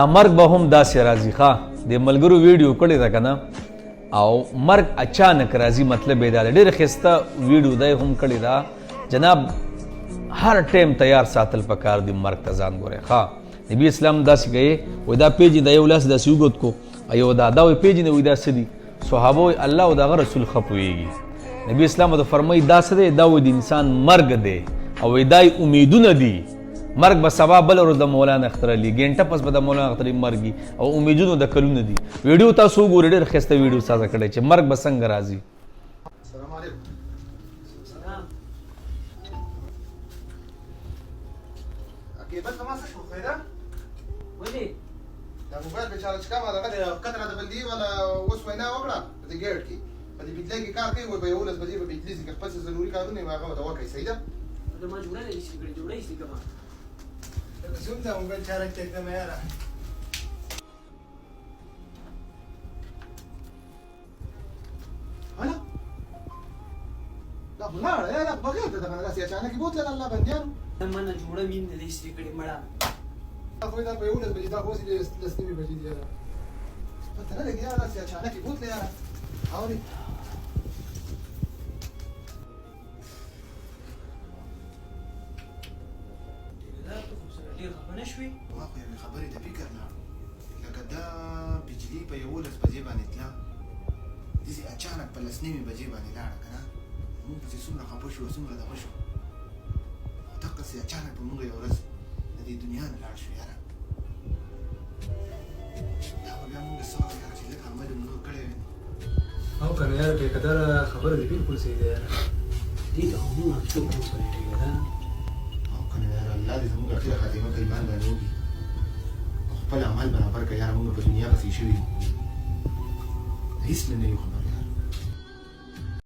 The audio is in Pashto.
مرګ به هم داسې راځي ښه د ملګرو ویډیو کړې ده که نه او مرګ اچانک راځي مطلب یې دا ده ډېره ښایسته ویډیو دی هم کړې ده جناب هر ټایم تیار ساتل پکار دی مرګ ته ځان ګورئ ښه نبي اسلام داسې کوي وایي دا پیژني دا یو لاس داسې وګد کو یو دا وایي پیژني وایي دا څه دي صحابه وایي الله او د هغه رسول ښه پوهېږي نبي اسلام ورته فرمایي دا څه دی دا وایي د انسان مرګ دی او وایي دا امیدونه دي مرګ به سبا بل ورځ د مولانا اختر علي ګنټه پس به د مولانا اختر مرګي او امیدونو د کلونه دي ویډیو تاسو وګورئ ډېر ښایسته ویډیو تازه کړی چې مرګ به څنګه راځي السلام علیکم سلام عقیبت زما څه شو خیره ولې دا موبایل بیچاره چې کومه دغه د قطره د بندي ولا اوس وینا وکړه په دې ګیټ کې په دې بجلی کې کار کوي وایي په 11 بجې به بجلی ځي که خپل ضروري کارونه یې هغه ورته وکړئ صحیح ده دا ما جوړه نه شي کړی جوړه شي کما زوم دا موبایل چارج ته کوم یاره هلا لا بلاړه یا لا بغیر ته دغه داسې اچانک بوتله الله بندیانو دا ما جوړه مين نه شي کړی مړه خو دا په 11 بجې دا خو سي لسنی بجې دی یاره پته نه لګي یاره داسې اچانک بوتله یاره اوري نشوي ما خو یوې خبرې ته فکر نه لکه دا بجلي په 11 بجې باندې تله داسې اچانک په لس نیمې بجې باندې لاړه که نه مونږ پسې څومره خفه شو څومره دغه شو او دقسې اچانک په مونږ یوه ورځ د دې دنیا نه لاړ شو یاره دا به بیا مونږ څه وکړو یاره چې لږ عمل یې مونږ کړی وي او کنه یار به قدر خبره دې بالکل صحیح ده یار دې ته هم څه کوم څه دی دا او که نه یاره الله دې زموږ اخره خاتمه په ایمان باندې وکړي او خپل عمل برابر کړه یاره مونږ په دنیا پسې شوي یو هېڅ نه یو خبر